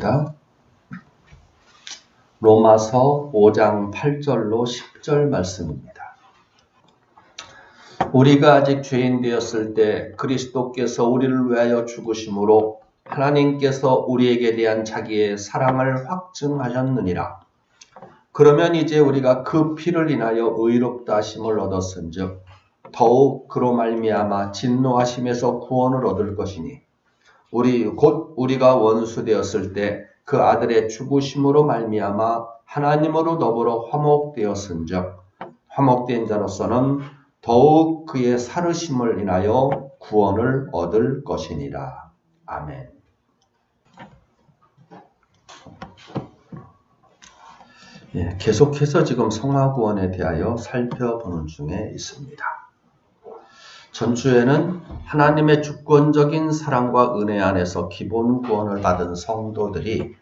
읽겠습니다. 로마서 5장 8절로 10절 말씀입니다. 우리가 아직 죄인 되었을 때 그리스도께서 우리를 위하여 죽으심으로 하나님께서 우리에게 대한 자기의 사랑을 확증하셨느니라. 그러면 이제 우리가 그 피를 인하여 의롭다 하심을 얻었은즉 더욱 그로 말미암아 진노하심에서 구원을 얻을 것이니 우리가 원수 되었을 때 그 아들의 죽으심으로 말미암아 하나님으로 더불어 화목되었은즉 화목된 자로서는 더욱 그의 살으심을 인하여 구원을 얻을 것이니라. 아멘. 계속해서 지금 성화구원에 대하여 살펴보는 중에 있습니다. 전주에는 하나님의 주권적인 사랑과 은혜 안에서 기본 구원을 받은 성도들이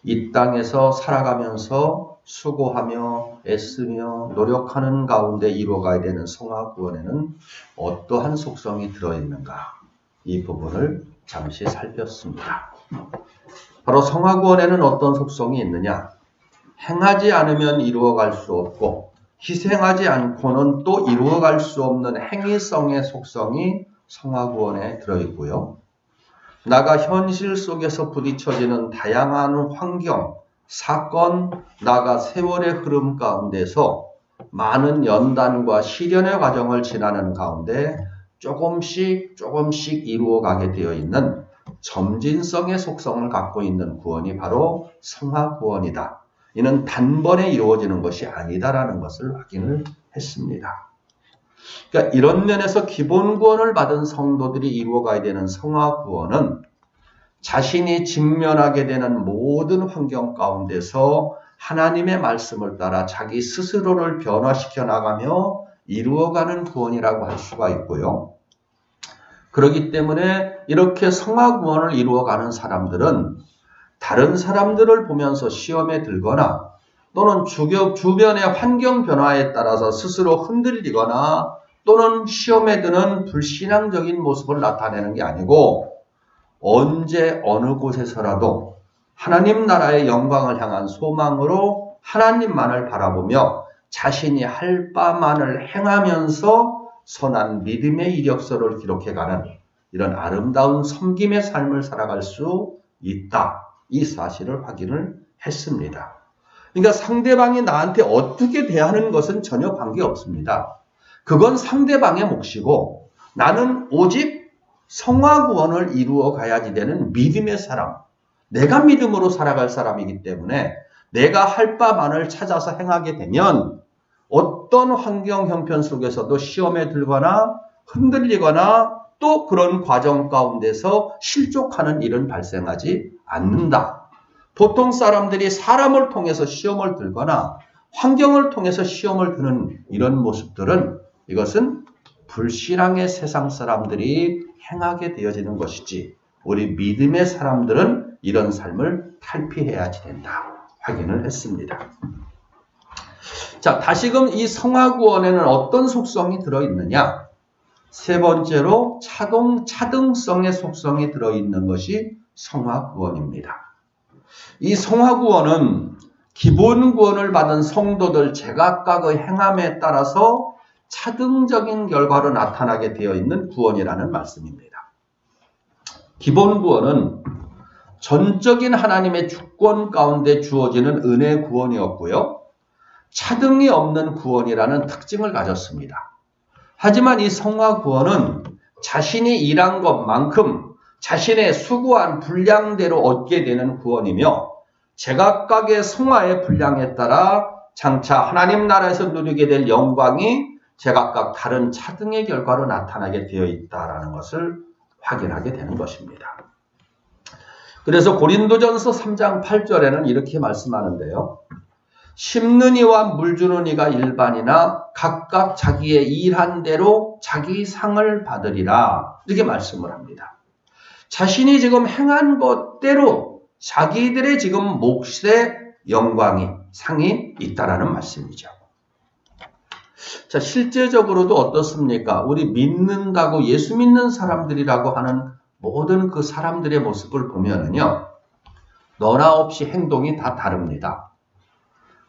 이 땅에서 살아가면서 수고하며 애쓰며 노력하는 가운데 이루어가야 되는 성화구원에는 어떠한 속성이 들어있는가? 이 부분을 잠시 살폈습니다. 바로 성화구원에는 어떤 속성이 있느냐? 행하지 않으면 이루어갈 수 없고 희생하지 않고는 또 이루어갈 수 없는 행위성의 속성이 성화구원에 들어있고요. 나가 현실 속에서 부딪혀지는 다양한 환경, 사건, 나가 세월의 흐름 가운데서 많은 연단과 시련의 과정을 지나는 가운데 조금씩 이루어가게 되어 있는 점진성의 속성을 갖고 있는 구원이 바로 성화구원이다. 이는 단번에 이루어지는 것이 아니다라는 것을 확인을 했습니다. 그러니까 이런 면에서 기본 구원을 받은 성도들이 이루어가야 되는 성화구원은 자신이 직면하게 되는 모든 환경 가운데서 하나님의 말씀을 따라 자기 스스로를 변화시켜 나가며 이루어가는 구원이라고 할 수가 있고요. 그렇기 때문에 이렇게 성화구원을 이루어가는 사람들은 다른 사람들을 보면서 시험에 들거나 또는 주변의 환경 변화에 따라서 스스로 흔들리거나 또는 시험에 드는 불신앙적인 모습을 나타내는 게 아니고 언제 어느 곳에서라도 하나님 나라의 영광을 향한 소망으로 하나님만을 바라보며 자신이 할 바만을 행하면서 선한 믿음의 이력서를 기록해가는 이런 아름다운 섬김의 삶을 살아갈 수 있다. 이 사실을 확인을 했습니다. 그러니까 상대방이 나한테 어떻게 대하는 것은 전혀 관계없습니다. 그건 상대방의 몫이고 나는 오직 성화구원을 이루어 가야지 되는 믿음의 사람, 내가 믿음으로 살아갈 사람이기 때문에 내가 할 바만을 찾아서 행하게 되면 어떤 환경 형편 속에서도 시험에 들거나 흔들리거나 또 그런 과정 가운데서 실족하는 일은 발생하지 않는다. 보통 사람들이 사람을 통해서 시험을 들거나 환경을 통해서 시험을 드는 이런 모습들은 이것은 불신앙의 세상 사람들이 행하게 되어지는 것이지 우리 믿음의 사람들은 이런 삶을 탈피해야지 된다. 확인을 했습니다. 자, 다시금 이 성화구원에는 어떤 속성이 들어있느냐? 세 번째로 차등성의 속성이 들어있는 것이 성화구원입니다. 이 성화구원은 기본 구원을 받은 성도들 제각각의 행함에 따라서 차등적인 결과로 나타나게 되어 있는 구원이라는 말씀입니다. 기본 구원은 전적인 하나님의 주권 가운데 주어지는 은혜 구원이었고요. 차등이 없는 구원이라는 특징을 가졌습니다. 하지만 이 성화구원은 자신이 일한 것만큼 자신의 수고한 분량대로 얻게 되는 구원이며 제각각의 성화의 분량에 따라 장차 하나님 나라에서 누리게 될 영광이 제각각 다른 차등의 결과로 나타나게 되어 있다는 것을 확인하게 되는 것입니다. 그래서 고린도전서 3장 8절에는 이렇게 말씀하는데요. 심는 이와 물 주는 이가 일반이나 각각 자기의 일한 대로 자기 상을 받으리라. 이렇게 말씀을 합니다. 자신이 지금 행한 것대로 자기들의 지금 몫의 영광이, 상이 있다라는 말씀이죠. 자, 실제적으로도 어떻습니까? 우리 믿는다고 예수 믿는 사람들이라고 하는 모든 그 사람들의 모습을 보면은요, 너나 없이 행동이 다 다릅니다.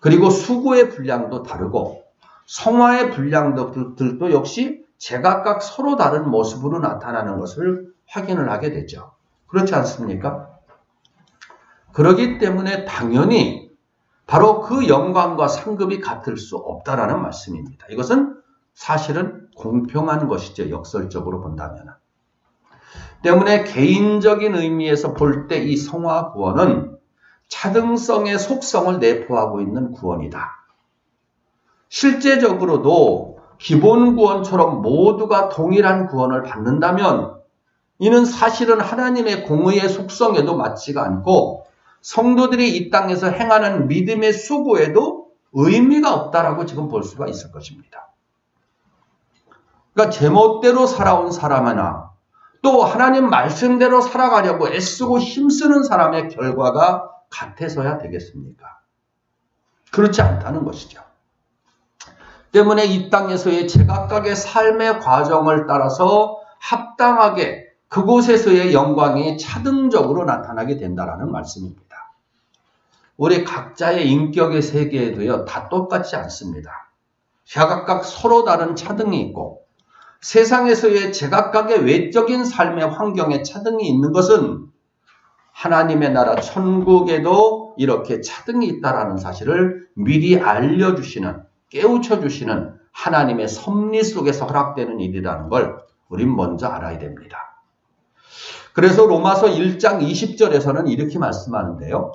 그리고 수고의 분량도 다르고 성화의 분량들도 역시 제각각 서로 다른 모습으로 나타나는 것을 확인을 하게 되죠. 그렇지 않습니까? 그렇기 때문에 당연히 바로 그 영광과 상급이 같을 수 없다라는 말씀입니다. 이것은 사실은 공평한 것이죠. 역설적으로 본다면. 때문에 개인적인 의미에서 볼 때 이 성화 구원은 차등성의 속성을 내포하고 있는 구원이다. 실제적으로도 기본 구원처럼 모두가 동일한 구원을 받는다면 이는 사실은 하나님의 공의의 속성에도 맞지가 않고 성도들이 이 땅에서 행하는 믿음의 수고에도 의미가 없다라고 지금 볼 수가 있을 것입니다. 그러니까 제멋대로 살아온 사람이나 또 하나님 말씀대로 살아가려고 애쓰고 힘쓰는 사람의 결과가 같아서야 되겠습니까? 그렇지 않다는 것이죠. 때문에 이 땅에서의 제각각의 삶의 과정을 따라서 합당하게 그곳에서의 영광이 차등적으로 나타나게 된다는 말씀입니다. 우리 각자의 인격의 세계에도요, 다 똑같지 않습니다. 제각각 서로 다른 차등이 있고 세상에서의 제각각의 외적인 삶의 환경에 차등이 있는 것은 하나님의 나라 천국에도 이렇게 차등이 있다는 사실을 미리 알려주시는, 깨우쳐주시는 하나님의 섭리 속에서 허락되는 일이라는 걸 우린 먼저 알아야 됩니다. 그래서 로마서 1장 20절에서는 이렇게 말씀하는데요.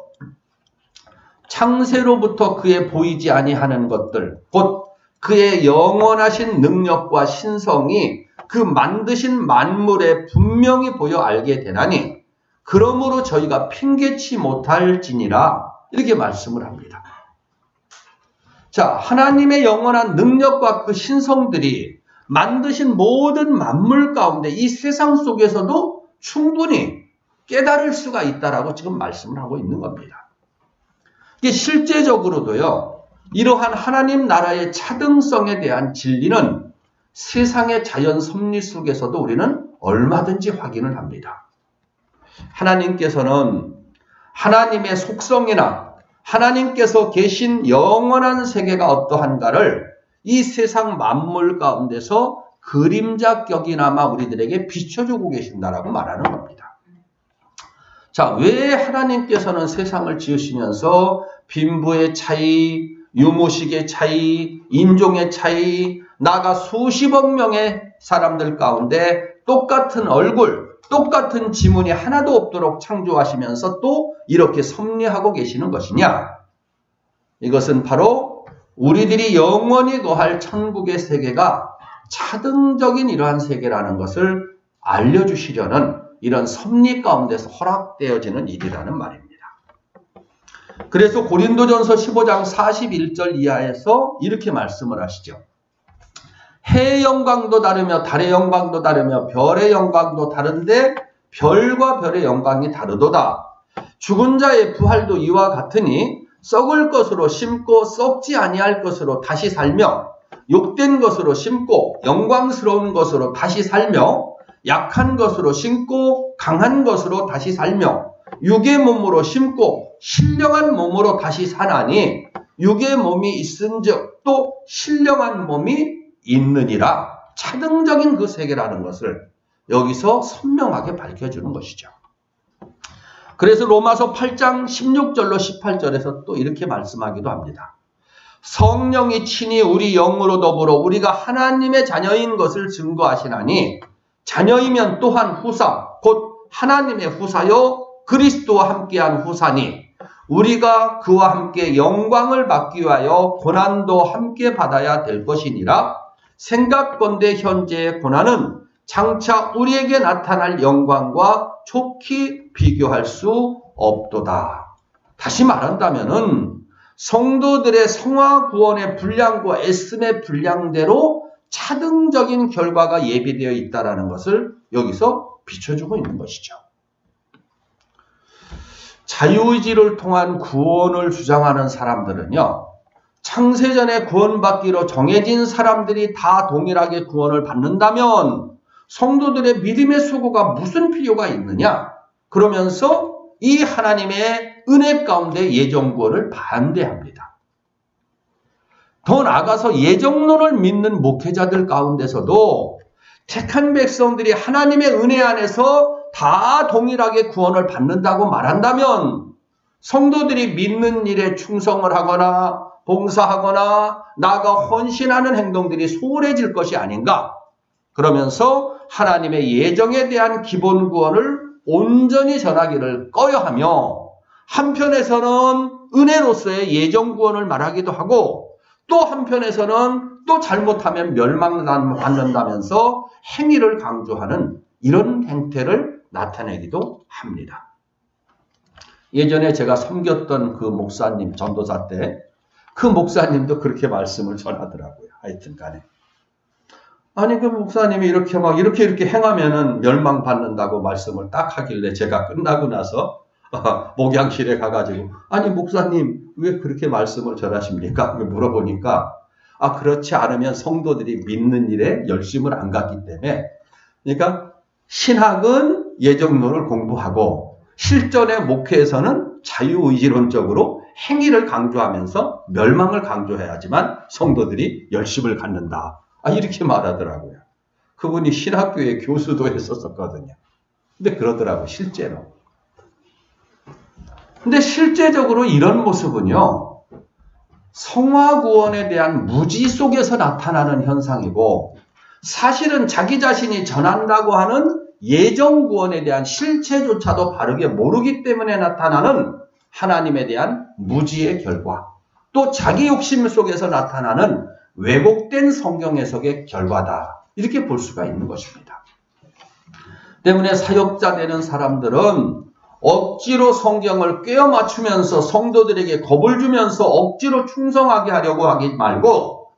창세로부터 그의 보이지 아니하는 것들, 곧 그의 영원하신 능력과 신성이 그 만드신 만물에 분명히 보여 알게 되나니 그러므로 저희가 핑계치 못할지니라 이렇게 말씀을 합니다. 자, 하나님의 영원한 능력과 그 신성들이 만드신 모든 만물 가운데 이 세상 속에서도 충분히 깨달을 수가 있다라고 지금 말씀을 하고 있는 겁니다. 이게 실제적으로도요, 이러한 하나님 나라의 차등성에 대한 진리는 세상의 자연 섭리 속에서도 우리는 얼마든지 확인을 합니다. 하나님께서는 하나님의 속성이나 하나님께서 계신 영원한 세계가 어떠한가를 이 세상 만물 가운데서 그림자격이나마 우리들에게 비춰주고 계신다라고 말하는 겁니다. 자, 왜 하나님께서는 세상을 지으시면서 빈부의 차이, 유무식의 차이, 인종의 차이, 나아가 수십억 명의 사람들 가운데 똑같은 얼굴, 똑같은 지문이 하나도 없도록 창조하시면서 또 이렇게 섭리하고 계시는 것이냐? 이것은 바로 우리들이 영원히 거할 천국의 세계가 차등적인 이러한 세계라는 것을 알려주시려는 이런 섭리 가운데서 허락되어지는 일이라는 말입니다. 그래서 고린도전서 15장 41절 이하에서 이렇게 말씀을 하시죠. 해의 영광도 다르며 달의 영광도 다르며 별의 영광도 다른데 별과 별의 영광이 다르도다. 죽은 자의 부활도 이와 같으니 썩을 것으로 심고 썩지 아니할 것으로 다시 살며 욕된 것으로 심고 영광스러운 것으로 다시 살며 약한 것으로 심고 강한 것으로 다시 살며 육의 몸으로 심고 신령한 몸으로 다시 사나니 육의 몸이 있은즉 또 신령한 몸이 있느니라. 차등적인 그 세계라는 것을 여기서 선명하게 밝혀주는 것이죠. 그래서 로마서 8장 16절로 18절에서 또 이렇게 말씀하기도 합니다. 성령이 친히 우리 영으로 더불어 우리가 하나님의 자녀인 것을 증거하시나니 자녀이면 또한 후사 곧 하나님의 후사요 그리스도와 함께한 후사니 우리가 그와 함께 영광을 받기 위하여 고난도 함께 받아야 될 것이니라. 생각건대 현재의 고난은 장차 우리에게 나타날 영광과 족히 비교할 수 없도다. 다시 말한다면은 성도들의 성화 구원의 분량과 애씀의 분량대로 차등적인 결과가 예비되어 있다는 것을 여기서 비춰주고 있는 것이죠. 자유의지를 통한 구원을 주장하는 사람들은요, 창세전에 구원받기로 정해진 사람들이 다 동일하게 구원을 받는다면 성도들의 믿음의 수고가 무슨 필요가 있느냐? 그러면서 이 하나님의 은혜 가운데 예정구원을 반대합니다. 더 나아가서 예정론을 믿는 목회자들 가운데서도 택한 백성들이 하나님의 은혜 안에서 다 동일하게 구원을 받는다고 말한다면 성도들이 믿는 일에 충성을 하거나 봉사하거나 나아가 헌신하는 행동들이 소홀해질 것이 아닌가. 그러면서 하나님의 예정에 대한 기본 구원을 온전히 전하기를 꺼려하며 한편에서는 은혜로서의 예정 구원을 말하기도 하고 또 한편에서는 또 잘못하면 멸망받는다면서 행위를 강조하는 이런 행태를 나타내기도 합니다. 예전에 제가 섬겼던 그 목사님 전도사 때 그 목사님도 그렇게 말씀을 전하더라고요. 하여튼 간에. 아니 그 목사님이 이렇게 행하면은 멸망받는다고 말씀을 딱 하길래 제가 끝나고 나서 목양실에 가가지고 아니 목사님 왜 그렇게 말씀을 전하십니까? 물어보니까 그렇지 않으면 성도들이 믿는 일에 열심을 안 갖기 때문에 그러니까 신학은 예정론을 공부하고 실전의 목회에서는 자유의지론적으로 행위를 강조하면서 멸망을 강조해야지만 성도들이 열심을 갖는다. 이렇게 말하더라고요. 그분이 신학교의 교수도 했었거든요. 근데 그러더라고요. 실제로. 근데 실제적으로 이런 모습은요. 성화구원에 대한 무지 속에서 나타나는 현상이고 사실은 자기 자신이 전한다고 하는 예정구원에 대한 실체조차도 바르게 모르기 때문에 나타나는 하나님에 대한 무지의 결과 또 자기 욕심 속에서 나타나는 왜곡된 성경 해석의 결과다. 이렇게 볼 수가 있는 것입니다. 때문에 사역자 되는 사람들은 억지로 성경을 꿰어 맞추면서 성도들에게 겁을 주면서 억지로 충성하게 하려고 하지 말고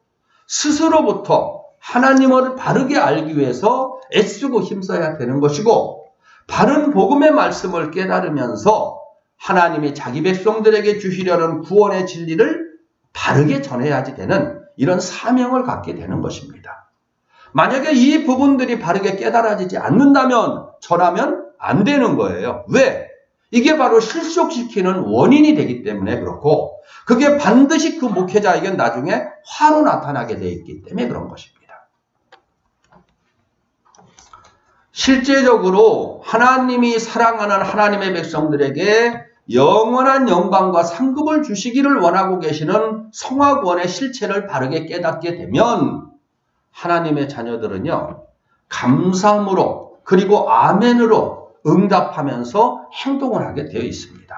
스스로부터 하나님을 바르게 알기 위해서 애쓰고 힘써야 되는 것이고 바른 복음의 말씀을 깨달으면서 하나님이 자기 백성들에게 주시려는 구원의 진리를 바르게 전해야지 되는 이런 사명을 갖게 되는 것입니다. 만약에 이 부분들이 바르게 깨달아지지 않는다면 전하면 안 되는 거예요. 왜? 이게 바로 실속시키는 원인이 되기 때문에 그렇고 그게 반드시 그 목회자에게 나중에 화로 나타나게 되어 있기 때문에 그런 것입니다. 실제적으로 하나님이 사랑하는 하나님의 백성들에게 영원한 영광과 상급을 주시기를 원하고 계시는 성화구원의 실체를 바르게 깨닫게 되면 하나님의 자녀들은요. 감사함으로 그리고 아멘으로 응답하면서 행동을 하게 되어 있습니다.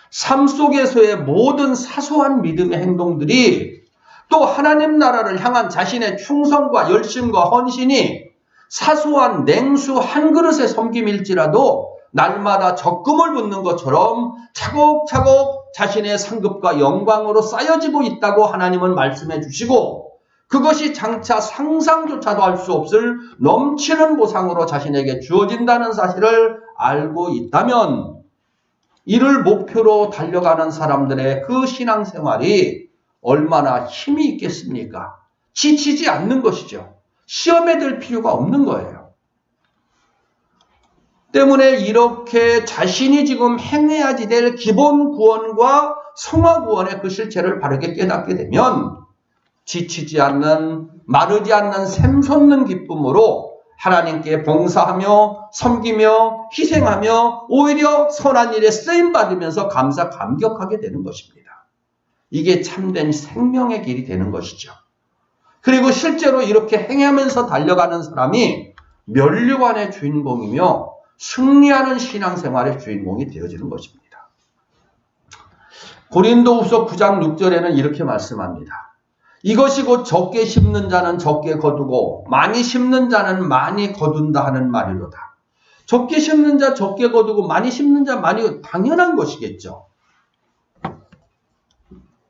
삶 속에서의 모든 사소한 믿음의 행동들이 또 하나님 나라를 향한 자신의 충성과 열심과 헌신이 사소한 냉수 한 그릇의 섬김일지라도 날마다 적금을 붓는 것처럼 차곡차곡 자신의 상급과 영광으로 쌓여지고 있다고 하나님은 말씀해 주시고 그것이 장차 상상조차도 할 수 없을 넘치는 보상으로 자신에게 주어진다는 사실을 알고 있다면 이를 목표로 달려가는 사람들의 그 신앙생활이 얼마나 힘이 있겠습니까? 지치지 않는 것이죠. 시험에 들 필요가 없는 거예요. 때문에 이렇게 자신이 지금 행해야지 될 기본 구원과 성화 구원의 그 실체를 바르게 깨닫게 되면 지치지 않는 마르지 않는 샘솟는 기쁨으로 하나님께 봉사하며 섬기며 희생하며 오히려 선한 일에 쓰임받으면서 감격하게 되는 것입니다. 이게 참된 생명의 길이 되는 것이죠. 그리고 실제로 이렇게 행하면서 달려가는 사람이 면류관의 주인공이며 승리하는 신앙생활의 주인공이 되어지는 것입니다. 고린도후서 9장 6절에는 이렇게 말씀합니다. 이것이 곧 적게 심는 자는 적게 거두고 많이 심는 자는 많이 거둔다 하는 말이로다. 적게 심는 자 적게 거두고 많이 심는 자 많이 당연한 것이겠죠.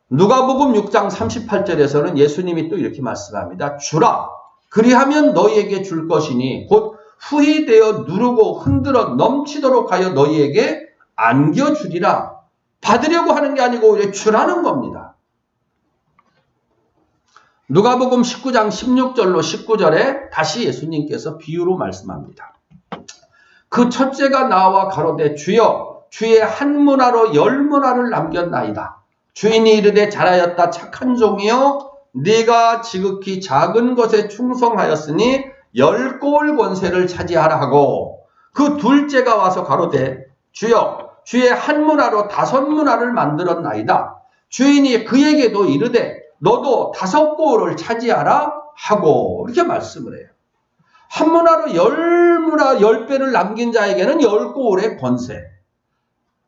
누가복음 6장 38절에서는 예수님이 또 이렇게 말씀합니다. 주라 그리하면 너희에게 줄 것이니 곧 후히 되어 누르고 흔들어 넘치도록 하여 너희에게 안겨주리라. 받으려고 하는 게 아니고 오히려 주라는 겁니다. 누가복음 19장 16절로 19절에 다시 예수님께서 비유로 말씀합니다. 그 첫째가 나와 가로되 주여 주의 한 문화로 10문화를 남겼나이다. 주인이 이르되 잘하였다 착한 종이여 네가 지극히 작은 것에 충성하였으니 10고을 권세를 차지하라 하고 그 둘째가 와서 가로되 주여 주의 한 문화로 5문화를 만들었나이다. 주인이 그에게도 이르되 너도 5고을을 차지하라 하고 이렇게 말씀을 해요. 한 문화로 10배를 남긴 자에게는 10고을의 권세,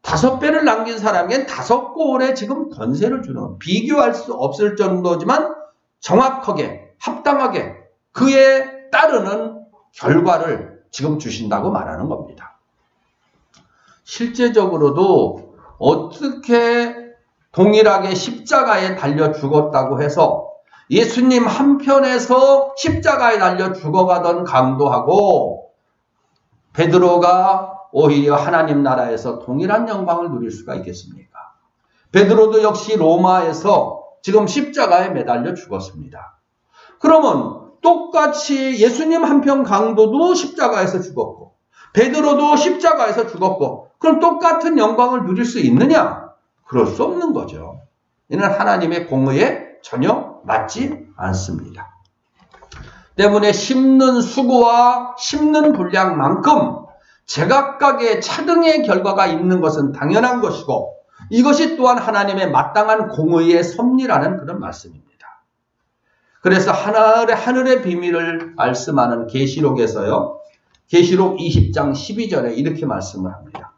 5배를 남긴 사람에게는 5고을의 지금 권세를 주는, 비교할 수 없을 정도지만 정확하게 합당하게 그에 따르는 결과를 지금 주신다고 말하는 겁니다. 실제적으로도 어떻게 동일하게 십자가에 달려 죽었다고 해서 예수님 한편에서 십자가에 달려 죽어가던 강도하고 베드로가 오히려 하나님 나라에서 동일한 영광을 누릴 수가 있겠습니까? 베드로도 역시 로마에서 지금 십자가에 매달려 죽었습니다. 그러면 똑같이 예수님 한편 강도도 십자가에서 죽었고 베드로도 십자가에서 죽었고 그럼 똑같은 영광을 누릴 수 있느냐? 그럴 수 없는 거죠. 이는 하나님의 공의에 전혀 맞지 않습니다. 때문에 심는 수고와 심는 분량만큼 제각각의 차등의 결과가 있는 것은 당연한 것이고 이것이 또한 하나님의 마땅한 공의의 섭리라는 그런 말씀입니다. 그래서 하늘의 비밀을 말씀하는 계시록에서요. 계시록 20장 12절에 이렇게 말씀을 합니다.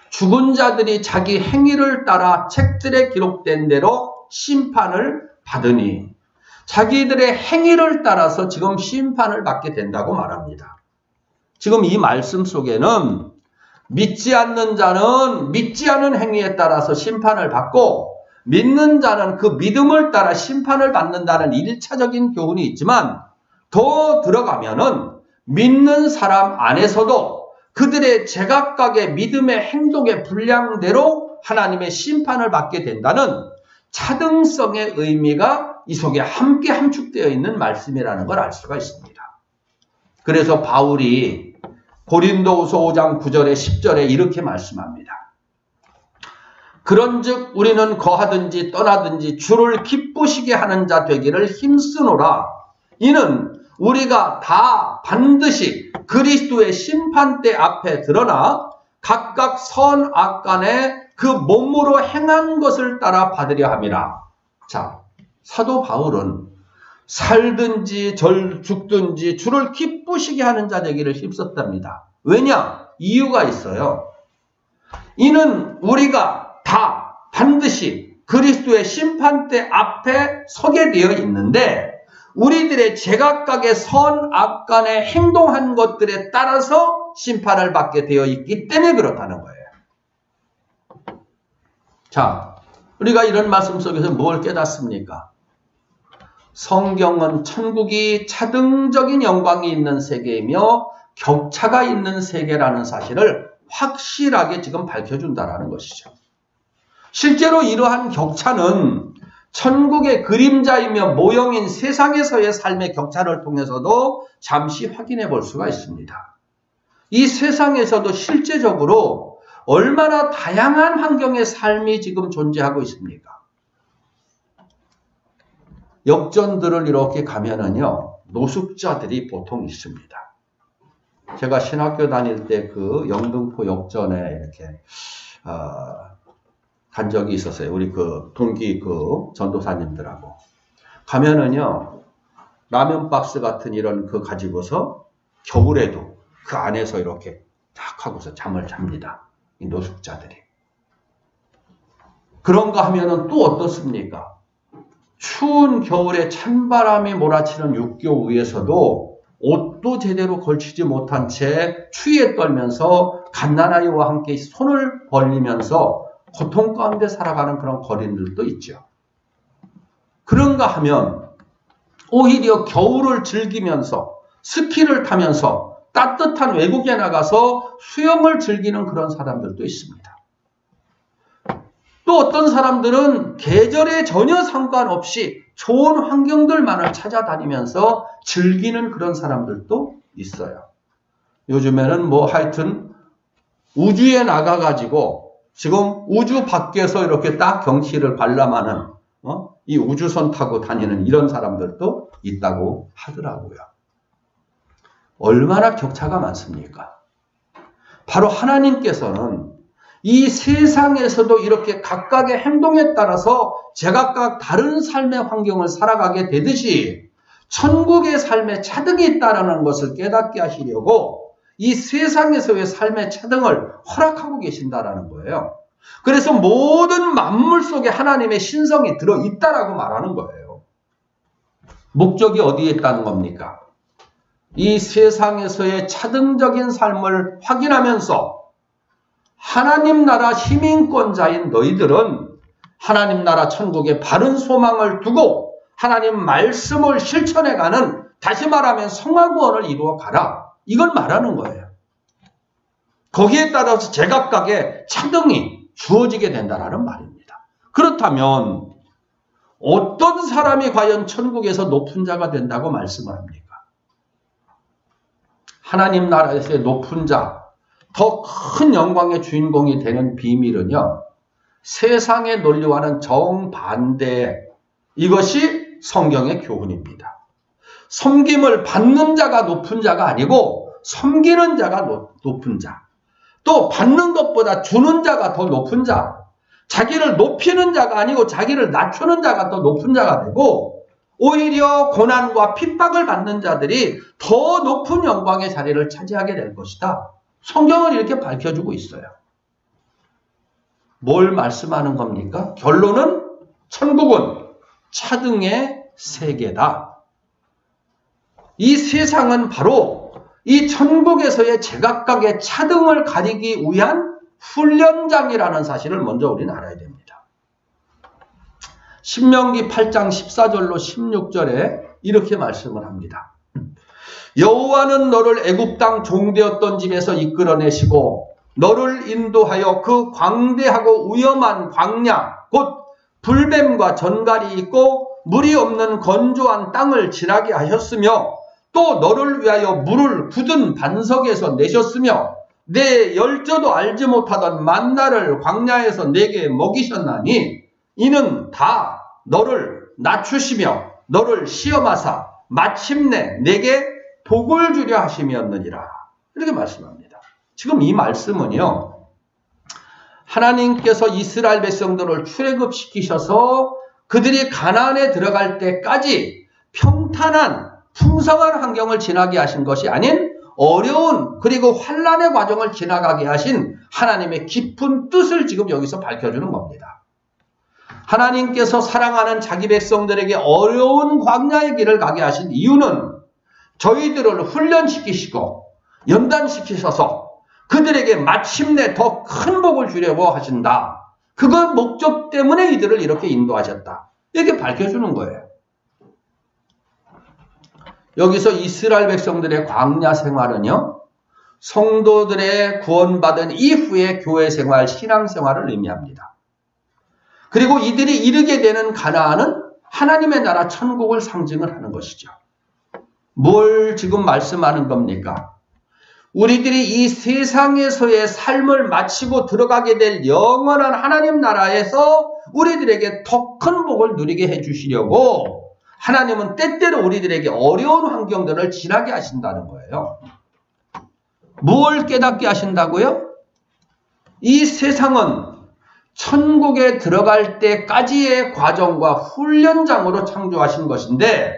죽은 자들이 자기 행위를 따라 책들에 기록된 대로 심판을 받으니 자기들의 행위를 따라서 지금 심판을 받게 된다고 말합니다. 지금 이 말씀 속에는 믿지 않는 자는 믿지 않은 행위에 따라서 심판을 받고 믿는 자는 그 믿음을 따라 심판을 받는다는 1차적인 교훈이 있지만 더 들어가면은 믿는 사람 안에서도 그들의 제각각의 믿음의 행동의 분량대로 하나님의 심판을 받게 된다는 차등성의 의미가 이 속에 함께 함축되어 있는 말씀이라는 걸 알 수가 있습니다. 그래서 바울이 고린도후서 5장 9절에 10절에 이렇게 말씀합니다. 그런즉 우리는 거하든지 떠나든지 주를 기쁘시게 하는 자 되기를 힘쓰노라. 이는 우리가 다 반드시 그리스도의 심판대 앞에 드러나 각각 선악간에 그 몸으로 행한 것을 따라 받으려 함이라. 자, 사도 바울은 살든지 죽든지 주를 기쁘시게 하는 자 되기를 힘썼답니다. 왜냐? 이유가 있어요. 이는 우리가 다 반드시 그리스도의 심판대 앞에 서게 되어 있는데 우리들의 제각각의 선악간에 행동한 것들에 따라서 심판을 받게 되어 있기 때문에 그렇다는 거예요. 자, 우리가 이런 말씀 속에서 뭘 깨닫습니까? 성경은 천국이 차등적인 영광이 있는 세계이며 격차가 있는 세계라는 사실을 확실하게 지금 밝혀준다는 것이죠. 실제로 이러한 격차는 천국의 그림자이며 모형인 세상에서의 삶의 격차를 통해서도 잠시 확인해 볼 수가 있습니다. 이 세상에서도 실제적으로 얼마나 다양한 환경의 삶이 지금 존재하고 있습니까? 역전들을 이렇게 가면은요, 노숙자들이 보통 있습니다. 제가 신학교 다닐 때 그 영등포 역전에 이렇게, 간 적이 있었어요. 우리 그 동기 그 전도사님들하고. 가면은요, 라면 박스 같은 이런 그 가지고서 겨울에도 그 안에서 이렇게 딱 하고서 잠을 잡니다. 이 노숙자들이. 그런가 하면은 또 어떻습니까? 추운 겨울에 찬바람이 몰아치는 육교 위에서도 옷도 제대로 걸치지 못한 채 추위에 떨면서 갓난아이와 함께 손을 벌리면서 고통 가운데 살아가는 그런 거린들도 있죠. 그런가 하면 오히려 겨울을 즐기면서 스키를 타면서 따뜻한 외국에 나가서 수영을 즐기는 그런 사람들도 있습니다. 또 어떤 사람들은 계절에 전혀 상관없이 좋은 환경들만을 찾아다니면서 즐기는 그런 사람들도 있어요. 요즘에는 뭐 하여튼 우주에 나가가지고 지금 우주 밖에서 이렇게 딱 경치를 관람하는 이 우주선 타고 다니는 이런 사람들도 있다고 하더라고요. 얼마나 격차가 많습니까? 바로 하나님께서는 이 세상에서도 이렇게 각각의 행동에 따라서 제각각 다른 삶의 환경을 살아가게 되듯이 천국의 삶의 차등이 있다는 것을 깨닫게 하시려고 이 세상에서의 삶의 차등을 허락하고 계신다라는 거예요. 그래서 모든 만물 속에 하나님의 신성이 들어있다라고 말하는 거예요. 목적이 어디에 있다는 겁니까? 이 세상에서의 차등적인 삶을 확인하면서 하나님 나라 시민권자인 너희들은 하나님 나라 천국에 바른 소망을 두고 하나님 말씀을 실천해가는, 다시 말하면 성화구원을 이루어 가라. 이걸 말하는 거예요. 거기에 따라서 제각각의 차등이 주어지게 된다는 말입니다. 그렇다면 어떤 사람이 과연 천국에서 높은 자가 된다고 말씀을 합니까? 하나님 나라에서의 높은 자, 더 큰 영광의 주인공이 되는 비밀은요, 세상의 논리와는 정반대, 이것이 성경의 교훈입니다. 섬김을 받는 자가 높은 자가 아니고 섬기는 자가 높은 자, 또 받는 것보다 주는 자가 더 높은 자, 자기를 높이는 자가 아니고 자기를 낮추는 자가 더 높은 자가 되고, 오히려 고난과 핍박을 받는 자들이 더 높은 영광의 자리를 차지하게 될 것이다. 성경은 이렇게 밝혀주고 있어요. 뭘 말씀하는 겁니까? 결론은 천국은 차등의 세계다. 이 세상은 바로 이 천국에서의 제각각의 차등을 가리기 위한 훈련장이라는 사실을 먼저 우리는 알아야 됩니다. 신명기 8장 14절로 16절에 이렇게 말씀을 합니다. 여호와는 너를 애굽 땅 종되었던 집에서 이끌어내시고 너를 인도하여 그 광대하고 위험한 광야, 곧 불뱀과 전갈이 있고 물이 없는 건조한 땅을 지나게 하셨으며, 또 너를 위하여 물을 굳은 반석에서 내셨으며 내 열조도 알지 못하던 만나를 광야에서 내게 먹이셨나니, 이는 다 너를 낮추시며 너를 시험하사 마침내 내게 복을 주려 하심이었느니라. 이렇게 말씀합니다. 지금 이 말씀은요, 하나님께서 이스라엘 백성들을 출애굽시키셔서 그들이 가나안에 들어갈 때까지 평탄한 풍성한 환경을 지나게 하신 것이 아닌 어려운 그리고 환난의 과정을 지나가게 하신 하나님의 깊은 뜻을 지금 여기서 밝혀주는 겁니다. 하나님께서 사랑하는 자기 백성들에게 어려운 광야의 길을 가게 하신 이유는 저희들을 훈련시키시고 연단시키셔서 그들에게 마침내 더 큰 복을 주려고 하신다. 그거 목적 때문에 이들을 이렇게 인도하셨다. 이렇게 밝혀주는 거예요. 여기서 이스라엘 백성들의 광야 생활은요, 성도들의 구원받은 이후의 교회 생활, 신앙 생활을 의미합니다. 그리고 이들이 이르게 되는 가나안은 하나님의 나라 천국을 상징을 하는 것이죠. 뭘 지금 말씀하는 겁니까? 우리들이 이 세상에서의 삶을 마치고 들어가게 될 영원한 하나님 나라에서 우리들에게 더 큰 복을 누리게 해주시려고 하나님은 때때로 우리들에게 어려운 환경들을 지나게 하신다는 거예요. 뭘 깨닫게 하신다고요? 이 세상은 천국에 들어갈 때까지의 과정과 훈련장으로 창조하신 것인데,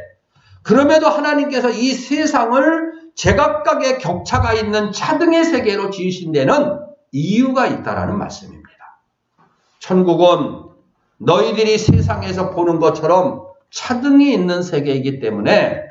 그럼에도 하나님께서 이 세상을 제각각의 격차가 있는 차등의 세계로 지으신 데는 이유가 있다라는 말씀입니다. 천국은 너희들이 세상에서 보는 것처럼 차등이 있는 세계이기 때문에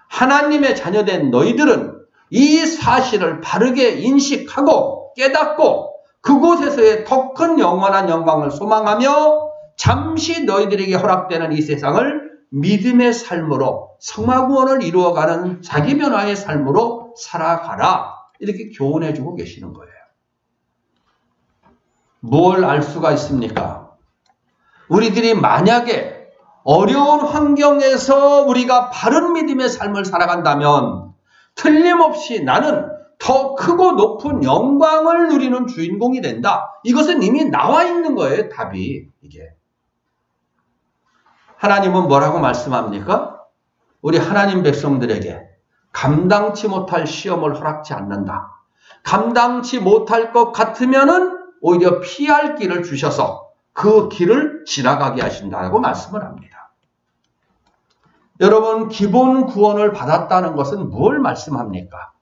하나님의 자녀된 너희들은 이 사실을 바르게 인식하고 깨닫고 그곳에서의 더 큰 영원한 영광을 소망하며 잠시 너희들에게 허락되는 이 세상을 믿음의 삶으로 성화구원을 이루어가는 자기 변화의 삶으로 살아가라. 이렇게 교훈해주고 계시는 거예요. 뭘 알 수가 있습니까? 우리들이 만약에 어려운 환경에서 우리가 바른 믿음의 삶을 살아간다면 틀림없이 나는 더 크고 높은 영광을 누리는 주인공이 된다. 이것은 이미 나와 있는 거예요, 답이. 이게. 하나님은 뭐라고 말씀합니까? 우리 하나님 백성들에게 감당치 못할 시험을 허락지 않는다. 감당치 못할 것 같으면은 오히려 피할 길을 주셔서 그 길을 지나가게 하신다고 말씀을 합니다. 여러분, 기본 구원을 받았다는 것은 뭘 말씀합니까?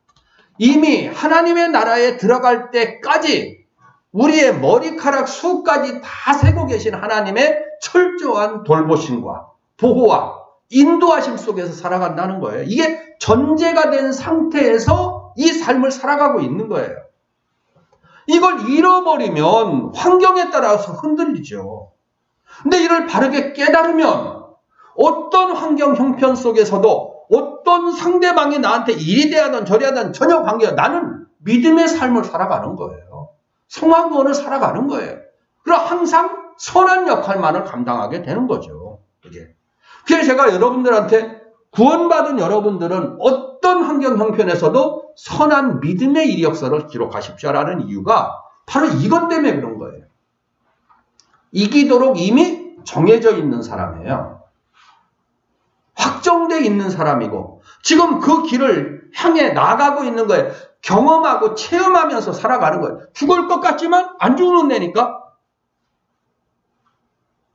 이미 하나님의 나라에 들어갈 때까지 우리의 머리카락 수까지 다 세고 계신 하나님의 철저한 돌보심과 보호와 인도하심 속에서 살아간다는 거예요. 이게 전제가 된 상태에서 이 삶을 살아가고 있는 거예요. 이걸 잃어버리면 환경에 따라서 흔들리죠. 근데 이를 바르게 깨달으면 어떤 환경 형편 속에서도 어떤 상대방이 나한테 이리 대하든 저리 하든 전혀 관계가 나는 믿음의 삶을 살아가는 거예요. 성화구원을 살아가는 거예요. 그럼 항상 선한 역할만을 감당하게 되는 거죠. 이게. 그래서 제가 여러분들한테 구원받은 여러분들은 어떤 환경 형편에서도 선한 믿음의 이력서를 기록하십시오라는 이유가 바로 이것 때문에 그런 거예요. 이기도록 이미 정해져 있는 사람이에요. 확정되어 있는 사람이고 지금 그 길을 향해 나가고 있는 거예요. 경험하고 체험하면서 살아가는 거예요. 죽을 것 같지만 안 죽는 애니까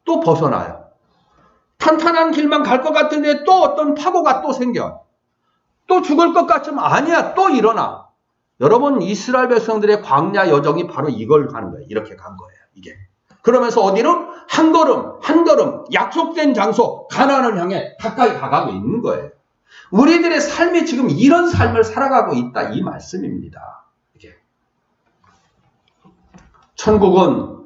또 벗어나요. 탄탄한 길만 갈 것 같은데 또 어떤 파고가 또 생겨. 또 죽을 것 같지만 아니야. 또 일어나. 여러분, 이스라엘 백성들의 광야 여정이 바로 이걸 가는 거예요. 이렇게 간 거예요. 이게. 그러면서 어디는 한 걸음 한 걸음 약속된 장소 가나안을 향해 가까이 가가고 있는 거예요. 우리들의 삶이 지금 이런 삶을 살아가고 있다 이 말씀입니다. 이게. 천국은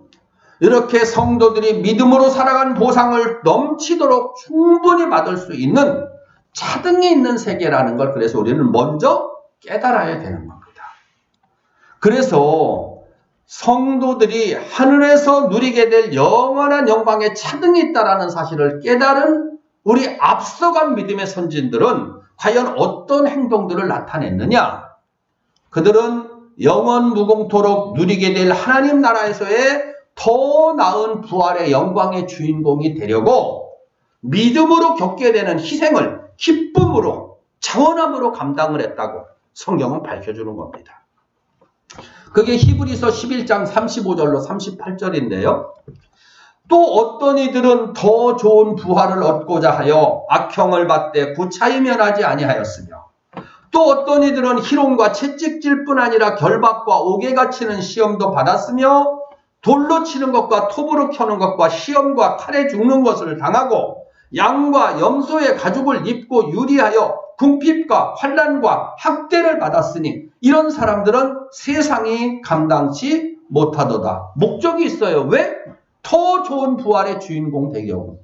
이렇게 성도들이 믿음으로 살아간 보상을 넘치도록 충분히 받을 수 있는 차등이 있는 세계라는 걸 그래서 우리는 먼저 깨달아야 되는 겁니다. 그래서 성도들이 하늘에서 누리게 될 영원한 영광의 차등이 있다는 사실을 깨달은 우리 앞서간 믿음의 선진들은 과연 어떤 행동들을 나타냈느냐? 그들은 영원 무궁토록 누리게 될 하나님 나라에서의 더 나은 부활의 영광의 주인공이 되려고 믿음으로 겪게 되는 희생을 기쁨으로 자원함으로 감당을 했다고 성경은 밝혀주는 겁니다. 그게 히브리서 11장 35절로 38절인데요. 또 어떤 이들은 더 좋은 부활을 얻고자 하여 악형을 받되 구차히 면하지 아니하였으며 또 어떤 이들은 희롱과 채찍질 뿐 아니라 결박과 옥에 갇히는 시험도 받았으며 돌로 치는 것과 톱으로 켜는 것과 시험과 칼에 죽는 것을 당하고 양과 염소의 가죽을 입고 유리하여 궁핍과 환난과 학대를 받았으니 이런 사람들은 세상이 감당치 못하도다. 목적이 있어요. 왜? 더 좋은 부활의 주인공 되려고.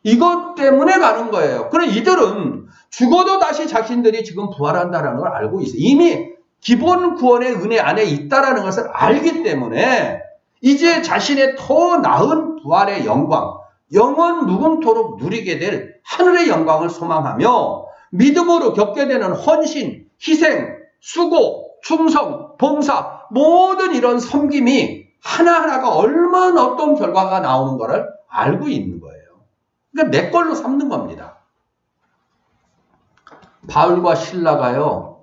이것 때문에 가는 거예요. 그럼 이들은 죽어도 다시 자신들이 지금 부활한다는 걸 알고 있어요. 이미 기본 구원의 은혜 안에 있다는 것을 알기 때문에 이제 자신의 더 나은 부활의 영광, 영원 무궁토록 누리게 될 하늘의 영광을 소망하며 믿음으로 겪게 되는 헌신, 희생, 수고, 충성, 봉사 모든 이런 섬김이 하나하나가 얼마나 어떤 결과가 나오는 것을 알고 있는 거예요. 그러니까 내 걸로 삼는 겁니다. 바울과 실라가요.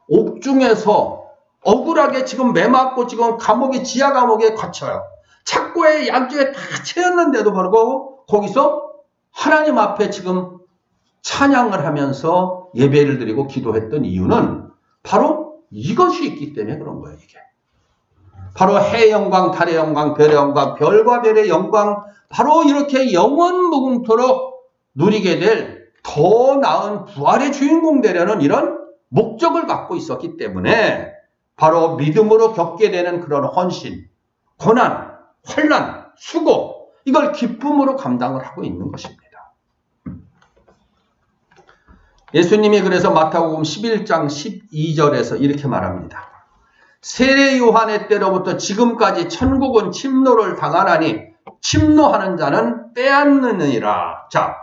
옥중에서 억울하게 지금 매맞고 지금 감옥에 지하 감옥에 갇혀요. 착고에 양쪽에 다 채였는데도 불구하고 거기서 하나님 앞에 지금 찬양을 하면서 예배를 드리고 기도했던 이유는 바로 이것이 있기 때문에 그런 거예요. 이게 바로 해의 영광, 달의 영광, 별의 영광, 별과 별의 영광, 바로 이렇게 영원 무궁토록 누리게 될 더 나은 부활의 주인공 되려는 이런 목적을 갖고 있었기 때문에 바로 믿음으로 겪게 되는 그런 헌신, 고난, 환난, 수고 이걸 기쁨으로 감당을 하고 있는 것입니다. 예수님이 그래서 마태복음 11장 12절에서 이렇게 말합니다. 세례 요한의 때로부터 지금까지 천국은 침노를 당하나니 침노하는 자는 빼앗느니라. 자,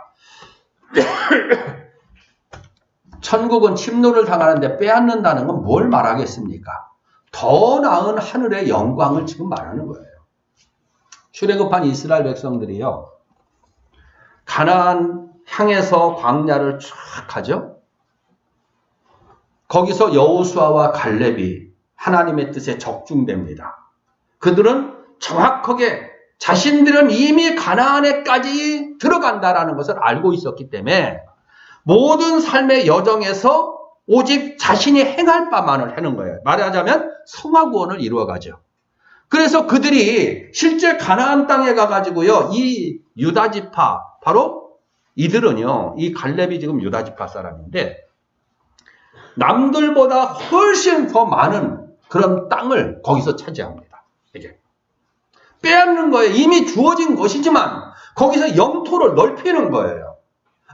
천국은 침노를 당하는데 빼앗는다는 건 뭘 말하겠습니까? 더 나은 하늘의 영광을 지금 말하는 거예요. 출애굽한 이스라엘 백성들이요, 가나안 향해서 광야를 쫙 가죠. 거기서 여호수아와 갈렙이 하나님의 뜻에 적중됩니다. 그들은 정확하게 자신들은 이미 가나안에까지 들어간다라는 것을 알고 있었기 때문에 모든 삶의 여정에서 오직 자신이 행할 바만을 하는 거예요. 말하자면 성화구원을 이루어가죠. 그래서 그들이 실제 가나안 땅에 가가지고요, 이 유다지파, 바로 이들은요, 이 갈렙이 지금 유다지파 사람인데 남들보다 훨씬 더 많은 그런 땅을 거기서 차지합니다. 이게 빼앗는 거예요. 이미 주어진 것이지만 거기서 영토를 넓히는 거예요.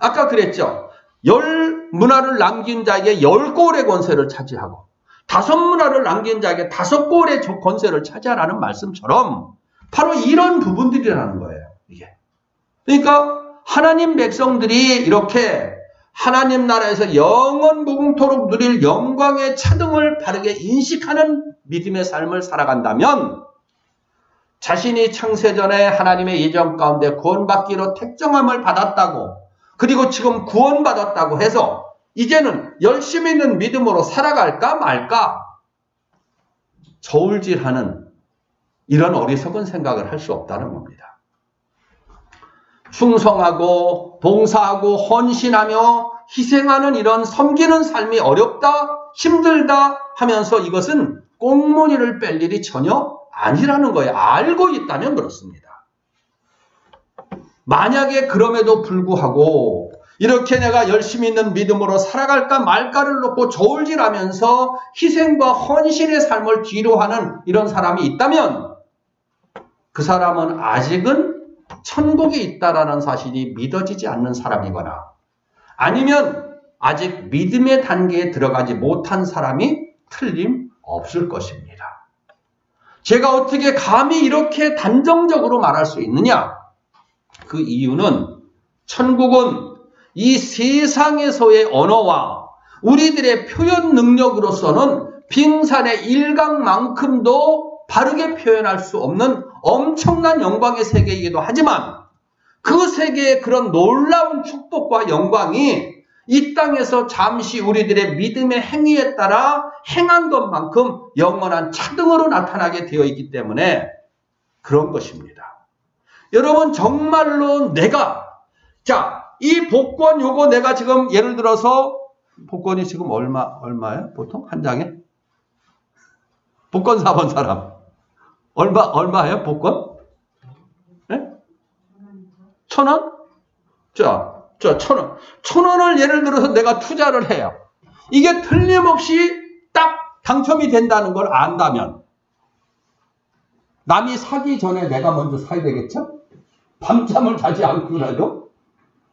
아까 그랬죠. 10문화를 남긴 자에게 10골의 권세를 차지하고 5문화를 남긴 자에게 5골의 권세를 차지하라는 말씀처럼 바로 이런 부분들이라는 거예요. 이게. 그러니까 하나님 백성들이 이렇게 하나님 나라에서 영원 무궁토록 누릴 영광의 차등을 바르게 인식하는 믿음의 삶을 살아간다면 자신이 창세전에 하나님의 예정 가운데 구원받기로 택정함을 받았다고, 그리고 지금 구원받았다고 해서 이제는 열심히 있는 믿음으로 살아갈까 말까 저울질하는 이런 어리석은 생각을 할 수 없다는 겁니다. 충성하고 봉사하고 헌신하며 희생하는 이런 섬기는 삶이 어렵다, 힘들다 하면서 이것은 꽁무니를 뺄 일이 전혀 아니라는 거예요. 알고 있다면 그렇습니다. 만약에 그럼에도 불구하고 이렇게 내가 열심히 있는 믿음으로 살아갈까 말까를 놓고 저울질하면서 희생과 헌신의 삶을 뒤로하는 이런 사람이 있다면 그 사람은 아직은 천국에 있다라는 사실이 믿어지지 않는 사람이거나 아니면 아직 믿음의 단계에 들어가지 못한 사람이 틀림없을 것입니다. 제가 어떻게 감히 이렇게 단정적으로 말할 수 있느냐? 그 이유는 천국은 이 세상에서의 언어와 우리들의 표현 능력으로서는 빙산의 일각만큼도 바르게 표현할 수 없는 엄청난 영광의 세계이기도 하지만 그 세계의 그런 놀라운 축복과 영광이 이 땅에서 잠시 우리들의 믿음의 행위에 따라 행한 것만큼 영원한 차등으로 나타나게 되어 있기 때문에 그런 것입니다. 여러분 정말로 내가 이 복권 요거 내가 지금 예를 들어서 복권이 지금 얼마예요? 보통 한 장에? 복권 사본 사람 얼마예요? 복권? 네? 1,000원? 자, 1,000원. 1,000원을 예를 들어서 내가 투자를 해요. 이게 틀림없이 딱 당첨이 된다는 걸 안다면 남이 사기 전에 내가 먼저 사야 되겠죠? 밤잠을 자지 않고라도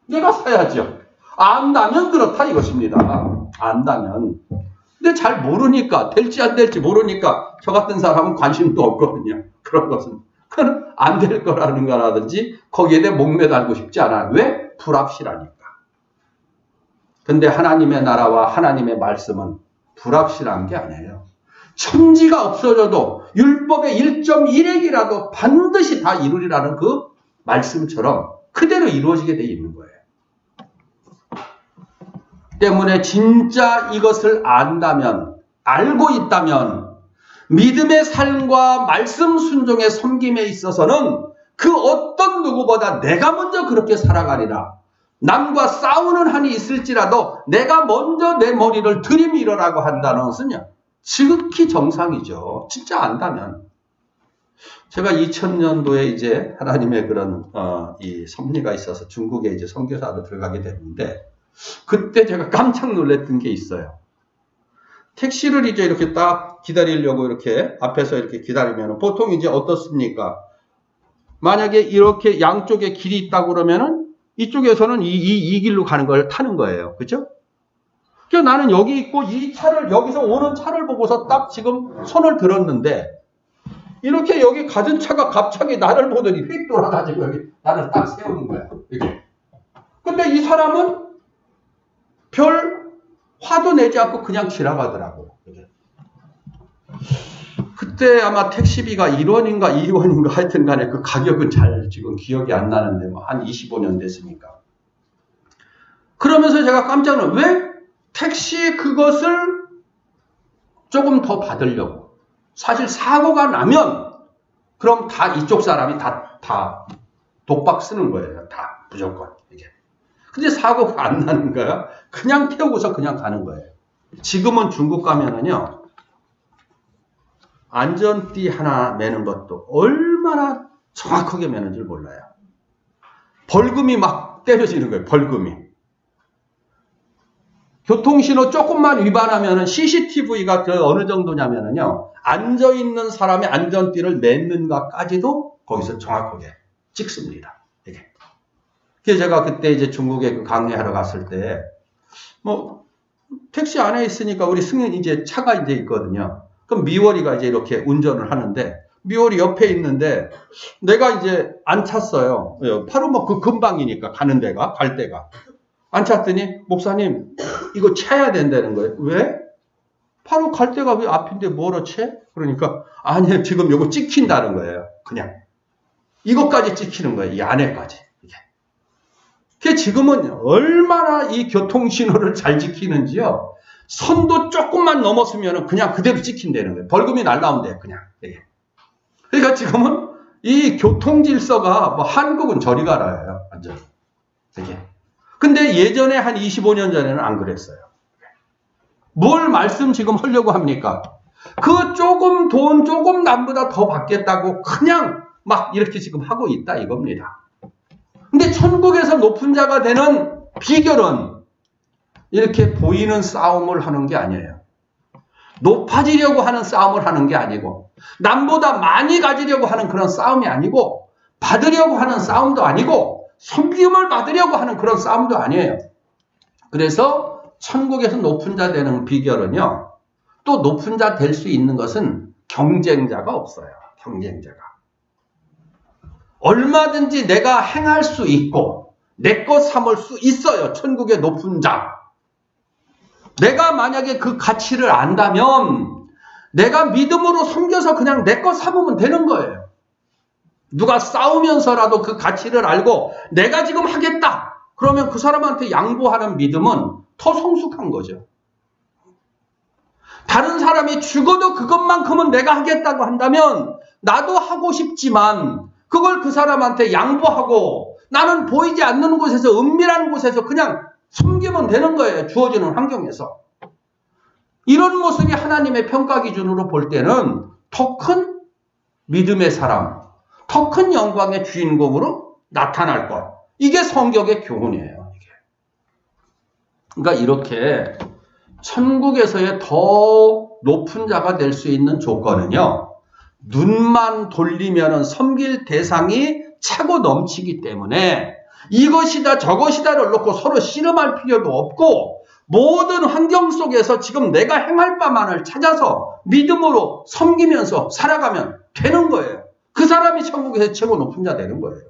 내가 사야죠. 안다면 그렇다 이것입니다. 안다면. 근데 잘 모르니까, 될지 안 될지 모르니까 저 같은 사람은 관심도 없거든요. 그런 것은. 그건 안 될 거라는 거라든지 거기에 대해 목매달고 싶지 않아요. 왜? 불확실하니까. 근데 하나님의 나라와 하나님의 말씀은 불확실한 게 아니에요. 천지가 없어져도 율법의 1.1핵이라도 반드시 다 이루리라는 그 말씀처럼 그대로 이루어지게 돼 있는 거예요. 때문에 진짜 이것을 안다면, 알고 있다면 믿음의 삶과 말씀 순종의 섬김에 있어서는 그 어떤 누구보다 내가 먼저 그렇게 살아가리라. 남과 싸우는 한이 있을지라도 내가 먼저 내 머리를 들이밀으라고 한다는 것은요, 지극히 정상이죠. 진짜 안다면. 제가 2000년도에 이제 하나님의 그런 이 섭리가 있어서 중국에 이제 선교사로 들어가게 됐는데 그때 제가 깜짝 놀랐던 게 있어요. 택시를 이제 이렇게 딱 기다리려고 이렇게 앞에서 이렇게 기다리면 보통 이제 어떻습니까? 만약에 이렇게 양쪽에 길이 있다고 그러면은 이쪽에서는 이 길로 가는 걸 타는 거예요. 그죠? 그래서 나는 여기 있고 이 차를, 여기서 오는 차를 보고서 딱 지금 손을 들었는데 이렇게 여기 가진 차가 갑자기 나를 보더니 휙 돌아가지고 여기 나를 딱 세우는 거야. 이렇게. 근데 이 사람은 별 화도 내지 않고 그냥 지나가더라고. 그때 아마 택시비가 1원인가 2원인가 하여튼 간에 그 가격은 잘 지금 기억이 안 나는데 뭐 한 25년 됐으니까. 그러면서 제가 깜짝 놀랐어요. 왜 택시 그것을 조금 더 받으려고. 사실 사고가 나면 그럼 다 이쪽 사람이 다 독박 쓰는 거예요. 다 무조건. 이게. 근데 사고가 안 나는 거야. 그냥 태우고서 그냥 가는 거예요. 지금은 중국 가면은요. 안전띠 하나 매는 것도 얼마나 정확하게 매는 줄 몰라요. 벌금이 막 때려지는 거예요. 벌금이. 교통신호 조금만 위반하면은 CCTV가 어느 정도냐면은요. 앉아있는 사람의 안전띠를 맺는가까지도 거기서 정확하게 찍습니다. 이게. 그래서 제가 그때 이제 중국에 그 강의하러 갔을 때, 택시 안에 있으니까 우리 승인 이제 차가 이제 있거든요. 그럼 미월이가 이제 이렇게 운전을 하는데, 미월이 옆에 있는데, 내가 이제 안 찼어요. 바로 뭐 그 금방이니까 갈 데가. 안 찼더니, 목사님, 이거 차야 된다는 거예요. 왜? 바로 갈 데가 왜 앞인데 뭐로 채? 그러니까, 아니요, 지금 이거 찍힌다는 거예요. 그냥. 이것까지 찍히는 거예요. 이 안에까지. 그게 지금은 얼마나 이 교통신호를 잘 지키는지요. 선도 조금만 넘었으면 그냥 그대로 찍힌다는 거예요. 벌금이 날라온대요. 그냥. 그러니까 지금은 이 교통질서가 뭐 한국은 저리 가라예요. 완전. 이게. 근데 예전에 한 25년 전에는 안 그랬어요. 뭘 말씀 지금 하려고 합니까? 그 돈 조금 남보다 더 받겠다고 그냥 막 이렇게 지금 하고 있다 이겁니다. 근데 천국에서 높은 자가 되는 비결은 이렇게 보이는 싸움을 하는 게 아니에요. 높아지려고 하는 싸움을 하는 게 아니고 남보다 많이 가지려고 하는 그런 싸움이 아니고 받으려고 하는 싸움도 아니고 섬김을 받으려고 하는 그런 싸움도 아니에요. 그래서 천국에서 높은 자 되는 비결은요. 또 높은 자 될 수 있는 것은 경쟁자가 없어요. 경쟁자가. 얼마든지 내가 행할 수 있고 내 것 삼을 수 있어요. 천국의 높은 자. 내가 만약에 그 가치를 안다면 내가 믿음으로 섬겨서 그냥 내 것 삼으면 되는 거예요. 누가 싸우면서라도 그 가치를 알고 내가 지금 하겠다. 그러면 그 사람한테 양보하는 믿음은 더 성숙한 거죠. 다른 사람이 죽어도 그것만큼은 내가 하겠다고 한다면 나도 하고 싶지만 그걸 그 사람한테 양보하고 나는 보이지 않는 곳에서 은밀한 곳에서 그냥 섬기면 되는 거예요. 주어지는 환경에서. 이런 모습이 하나님의 평가 기준으로 볼 때는 더 큰 믿음의 사람, 더 큰 영광의 주인공으로 나타날 것. 이게 성경의 교훈이에요. 이게. 그러니까 이렇게 천국에서의 더 높은 자가 될 수 있는 조건은요. 눈만 돌리면 섬길 대상이 차고 넘치기 때문에 이것이다 저것이다를 놓고 서로 씨름할 필요도 없고 모든 환경 속에서 지금 내가 행할 바만을 찾아서 믿음으로 섬기면서 살아가면 되는 거예요. 그 사람이 천국에서 최고 높은 자 되는 거예요.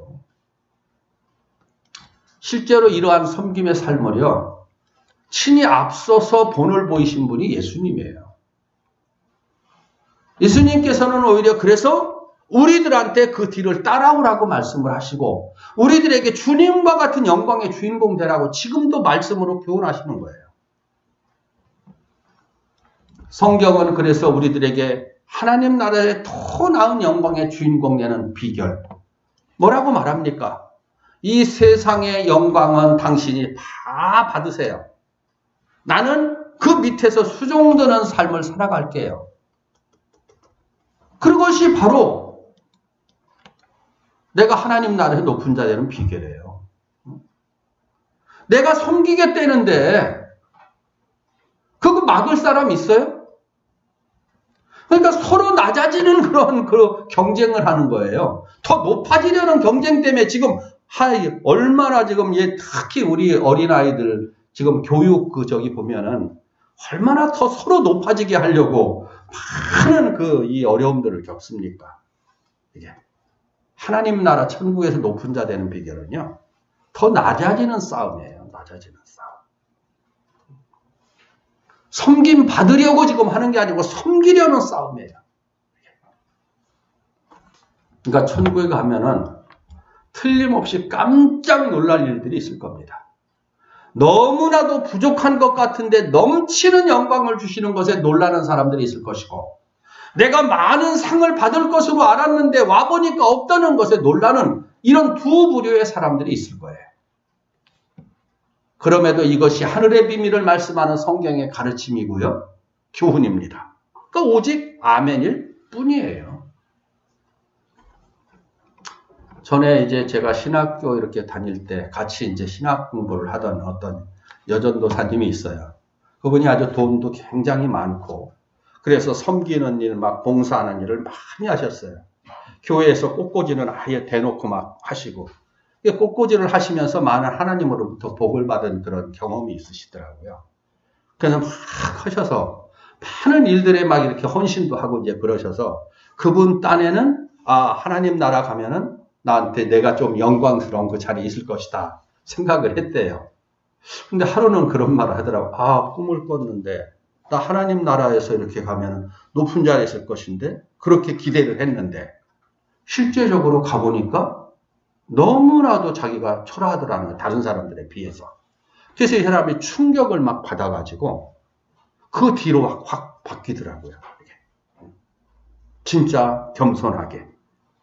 실제로 이러한 섬김의 삶을요. 친히 앞서서 본을 보이신 분이 예수님이에요. 예수님께서는 오히려 그래서 우리들한테 그 뒤를 따라오라고 말씀을 하시고 우리들에게 주님과 같은 영광의 주인공 되라고 지금도 말씀으로 교훈하시는 거예요. 성경은 그래서 우리들에게 하나님 나라의 더 나은 영광의 주인공 되는 비결 뭐라고 말합니까? 이 세상의 영광은 당신이 다 받으세요. 나는 그 밑에서 수종드는 삶을 살아갈게요. 그것이 바로 내가 하나님 나라의 높은 자 되는 비결이에요. 내가 섬기겠다는데 그거 막을 사람 있어요? 그러니까 서로 낮아지는 그런 경쟁을 하는 거예요. 더 높아지려는 경쟁 때문에 지금 얼마나 지금 특히 우리 어린아이들 지금 교육 보면은 얼마나 더 서로 높아지게 하려고 많은 이 어려움들을 겪습니까? 이게 하나님 나라 천국에서 높은 자 되는 비결은요. 더 낮아지는 싸움이에요. 낮아지는 싸움. 섬김 받으려고 지금 하는 게 아니고 섬기려는 싸움이에요. 그러니까 천국에 가면은 틀림없이 깜짝 놀랄 일들이 있을 겁니다. 너무나도 부족한 것 같은데 넘치는 영광을 주시는 것에 놀라는 사람들이 있을 것이고, 내가 많은 상을 받을 것으로 알았는데 와보니까 없다는 것에 놀라는 이런 두 부류의 사람들이 있을 거예요. 그럼에도 이것이 하늘의 비밀을 말씀하는 성경의 가르침이고요. 교훈입니다. 그러니까 오직 아멘일 뿐이에요. 전에 이제 제가 신학교 이렇게 다닐 때 같이 이제 신학 공부를 하던 어떤 여전도사님이 있어요. 그분이 아주 돈도 굉장히 많고, 그래서 섬기는 일, 막 봉사하는 일을 많이 하셨어요. 교회에서 꽃꽂이는 아예 대놓고 막 하시고, 꽃꽂이를 하시면서 많은 하나님으로부터 복을 받은 그런 경험이 있으시더라고요. 그래서 막 하셔서 많은 일들에 막 이렇게 헌신도 하고 이제 그러셔서 그분 딴에는 하나님 나라 가면은 나한테 내가 좀 영광스러운 그 자리에 있을 것이다 생각을 했대요. 근데 하루는 그런 말을 하더라고. 꿈을 꿨는데 나 하나님 나라에서 이렇게 가면 높은 자리에 있을 것인데, 그렇게 기대를 했는데 실제적으로 가보니까 너무나도 자기가 초라하더라는 거예요. 다른 사람들에 비해서. 그래서 이 사람이 충격을 막 받아가지고 그 뒤로 확 바뀌더라고요. 진짜 겸손하게,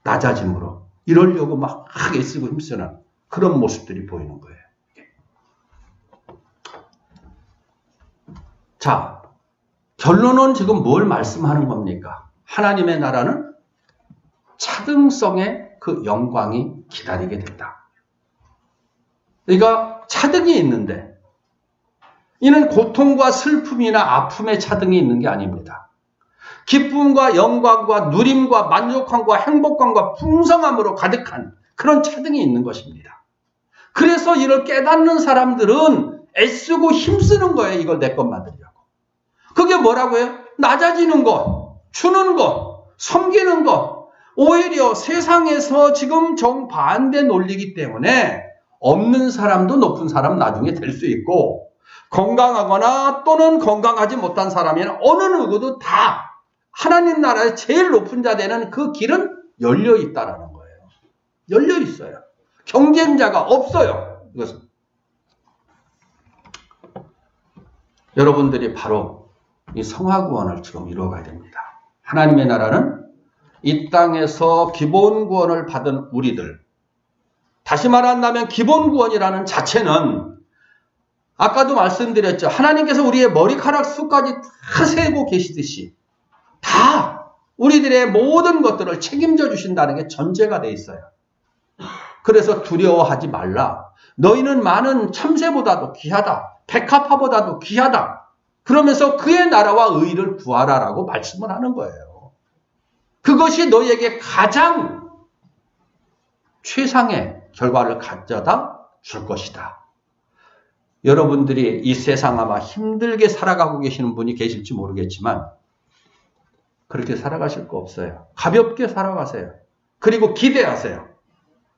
낮아짐으로 이러려고 막 애쓰고 힘쓰는 그런 모습들이 보이는 거예요. 자, 결론은 지금 뭘 말씀하는 겁니까? 하나님의 나라는 차등성의 그 영광이 기다리게 된다. 그러니까 차등이 있는데, 이는 고통과 슬픔이나 아픔의 차등이 있는 게 아닙니다. 기쁨과 영광과 누림과 만족함과 행복감과 풍성함으로 가득한 그런 차등이 있는 것입니다. 그래서 이걸 깨닫는 사람들은 애쓰고 힘쓰는 거예요. 이걸 내 것 만들려고. 그게 뭐라고요? 낮아지는 것, 주는 것, 섬기는 것. 오히려 세상에서 지금 정반대 논리이기 때문에 없는 사람도 높은 사람 나중에 될 수 있고, 건강하거나 또는 건강하지 못한 사람이나 어느 누구도 다 하나님 나라의 제일 높은 자 되는 그 길은 열려 있다라는 거예요. 열려 있어요. 경쟁자가 없어요. 이것은. 여러분들이 바로 이 성화구원을 지금 이루어가야 됩니다. 하나님의 나라는 이 땅에서 기본 구원을 받은 우리들, 다시 말한다면 기본 구원이라는 자체는 아까도 말씀드렸죠. 하나님께서 우리의 머리카락 수까지 다 세고 계시듯이 다 우리들의 모든 것들을 책임져 주신다는 게 전제가 돼 있어요. 그래서 두려워하지 말라. 너희는 많은 참새보다도 귀하다. 백합화보다도 귀하다. 그러면서 그의 나라와 의를 구하라라고 말씀을 하는 거예요. 그것이 너희에게 가장 최상의 결과를 가져다 줄 것이다. 여러분들이 이 세상 아마 힘들게 살아가고 계시는 분이 계실지 모르겠지만 그렇게 살아가실 거 없어요. 가볍게 살아가세요. 그리고 기대하세요.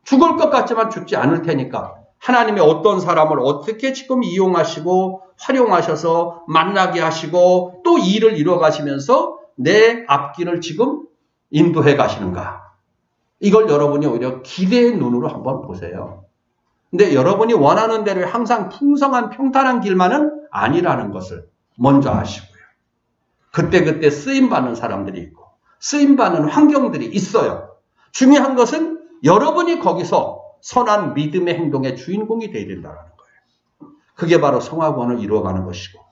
죽을 것 같지만 죽지 않을 테니까 하나님이 어떤 사람을 어떻게 지금 이용하시고 활용하셔서 만나게 하시고 또 일을 이뤄가시면서 내 앞길을 지금 인도해 가시는가. 이걸 여러분이 오히려 기대의 눈으로 한번 보세요. 근데 여러분이 원하는 대로 항상 풍성한 평탄한 길만은 아니라는 것을 먼저 아시고요. 그때그때 쓰임받는 사람들이 있고 쓰임받는 환경들이 있어요. 중요한 것은 여러분이 거기서 선한 믿음의 행동의 주인공이 되어야 된다는 거예요. 그게 바로 성화구원을 이루어가는 것이고,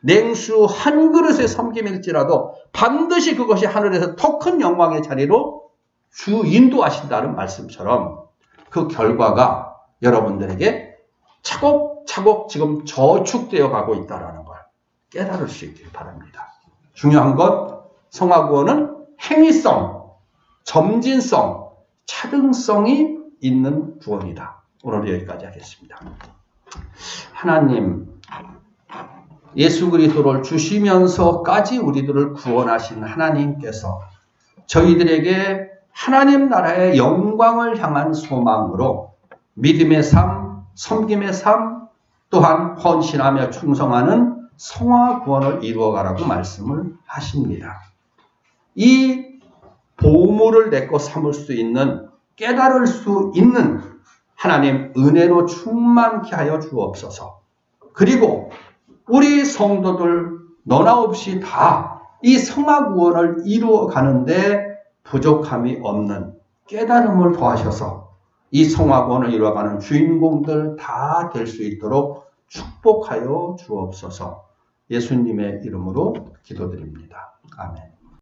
냉수 한 그릇의 섬김일지라도 반드시 그것이 하늘에서 더 큰 영광의 자리로 주 인도하신다는 말씀처럼 그 결과가 여러분들에게 차곡차곡 지금 저축되어 가고 있다는 걸 깨달을 수 있길 바랍니다. 중요한 건 성화구원은 행위성, 점진성, 차등성이 있는 구원이다. 오늘 여기까지 하겠습니다. 하나님, 예수 그리스도를 주시면서까지 우리들을 구원하신 하나님께서 저희들에게 하나님 나라의 영광을 향한 소망으로 믿음의 삶, 섬김의 삶, 또한 헌신하며 충성하는 성화 구원을 이루어가라고 말씀을 하십니다. 이 보물을 내 것 삼을 수 있는, 깨달을 수 있는 하나님 은혜로 충만케 하여 주옵소서. 그리고 우리 성도들 너나 없이 다 이 성화 구원을 이루어 가는데 부족함이 없는 깨달음을 더하셔서 이 성화 구원을 이루어가는 주인공들 다 될 수 있도록 축복하여 주옵소서. 예수님의 이름으로 기도드립니다. 아멘.